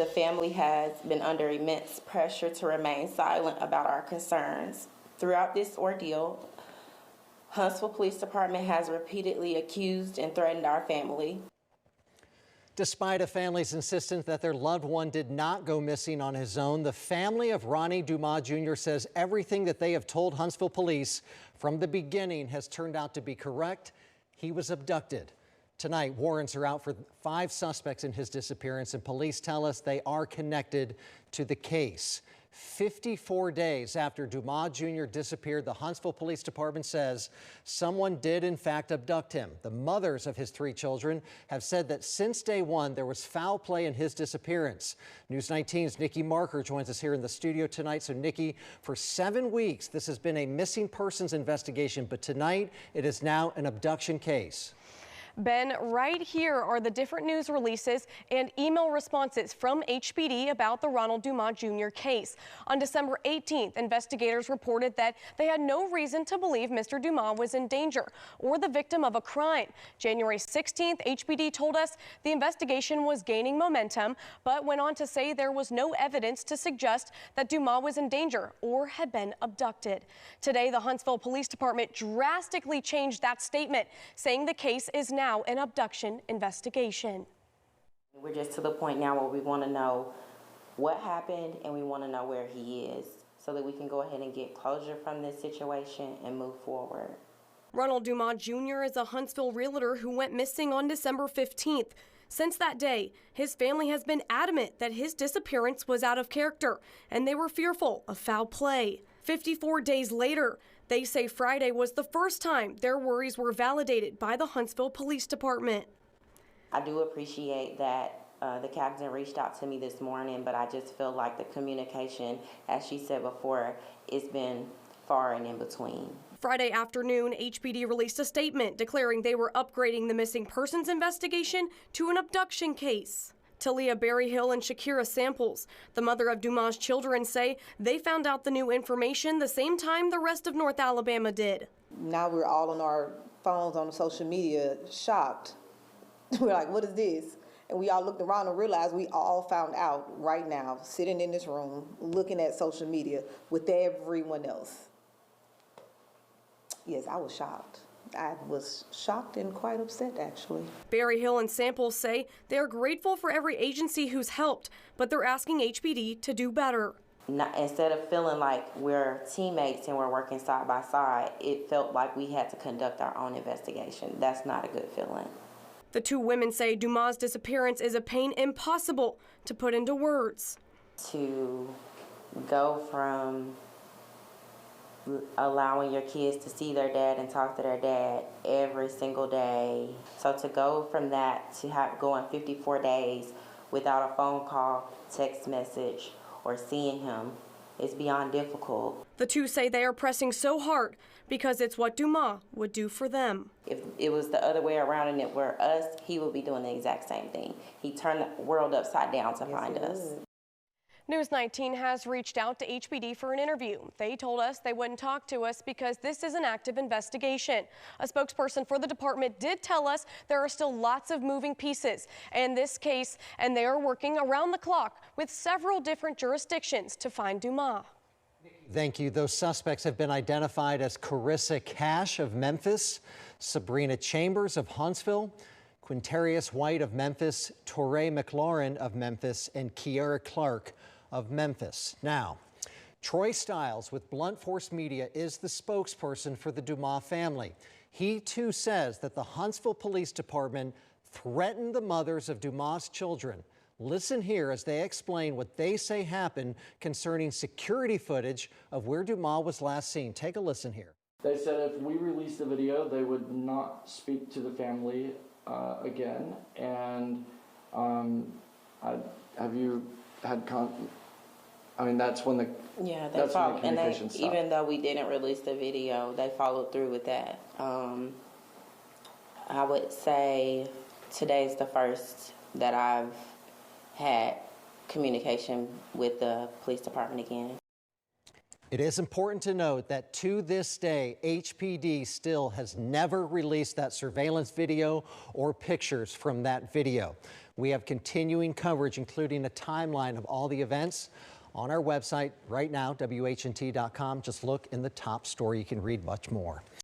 family has been under immense pressure to remain silent about our concerns. Throughout this ordeal, Huntsville Police Department has repeatedly accused and threatened our family. Despite a family's insistence that their loved one did not go missing on his own, the family of Ronnie Dumas Jr. says everything that they have told Huntsville police from the beginning has turned out to be correct. He was abducted. Tonight, warrants are out for 5 suspects in his disappearance, and police tell us they are connected to the case. 54 days after Dumas Jr. disappeared, the Huntsville Police Department says someone did in fact abduct him. The mothers of his 3 children have said that since day one, there was foul play in his disappearance. News 19's Nikki Marker joins us here in the studio tonight. So Nikki, for 7 weeks, this has been a missing persons investigation, but tonight it is now an abduction case. Ben, right here are the different news releases and email responses from HPD about the Ronald Dumas Jr. case. On December 18th, investigators reported that they had no reason to believe Mr. Dumas was in danger or the victim of a crime. January 16th, HPD told us the investigation was gaining momentum, but went on to say there was no evidence to suggest that Dumas was in danger or had been abducted. Today, the Huntsville Police Department drastically changed that statement, saying the case is now an abduction investigation. We're just to the point now where we want to know what happened and we want to know where he is so that we can go ahead and get closure from this situation and move forward. Ronald Dumas Jr. is a Huntsville realtor who went missing on December 15th. Since that day, his family has been adamant that his disappearance was out of character and they were fearful of foul play. 54 days later, they say Friday was the first time their worries were validated by the Huntsville Police Department. I do appreciate that the captain reached out to me this morning, but I just feel like the communication, as she said before, it's been far and in between. Friday afternoon, HPD released a statement declaring they were upgrading the missing persons investigation to an abduction case. Talia Berryhill and Shakira Samples, the mother of Dumas' children, say they found out the new information the same time the rest of North Alabama did. Now we're all on our phones on social media shocked. We're like, what is this? And we all looked around and realized we all found out right now, sitting in this room, looking at social media with everyone else. Yes, I was shocked. I was shocked and quite upset, actually. Berryhill and Samples say they're grateful for every agency who's helped, but they're asking HPD to do better. Instead of feeling like we're teammates and we're working side by side, it felt like we had to conduct our own investigation. That's not a good feeling. The 2 women say Dumas' disappearance is a pain impossible to put into words. To go from allowing your kids to see their dad and talk to their dad every single day. So to go from that to going 54 days without a phone call, text message, or seeing him is beyond difficult. The 2 say they are pressing so hard because it's what Dumas would do for them. If it was the other way around and it were us, he would be doing the exact same thing. He turned the world upside down to find us. News 19 has reached out to HPD for an interview. They told us they wouldn't talk to us because this is an active investigation. A spokesperson for the department did tell us there are still lots of moving pieces in this case, and they are working around the clock with several different jurisdictions to find Dumas. Thank you. Those suspects have been identified as Carissa Cash of Memphis, Sabrina Chambers of Huntsville, Quintarius White of Memphis, Torrey McLaurin of Memphis, and Kiara Clark of Memphis. Now, Troy Stiles with Blunt Force Media is the spokesperson for the Dumas family. He too says that the Huntsville Police Department threatened the mothers of Dumas' children. Listen here as they explain what they say happened concerning security footage of where Dumas was last seen. Take a listen here. They said if we released the video, they would not speak to the family again. And have you had I mean, that's when the they followed, and even though we didn't release the video, they followed through with that. I would say today's the first that I've had communication with the police department again. It is important to note that to this day, HPD still has never released that surveillance video or pictures from that video. We have continuing coverage, including a timeline of all the events on our website right now, WHNT.com. Just look in the top story. You can read much more.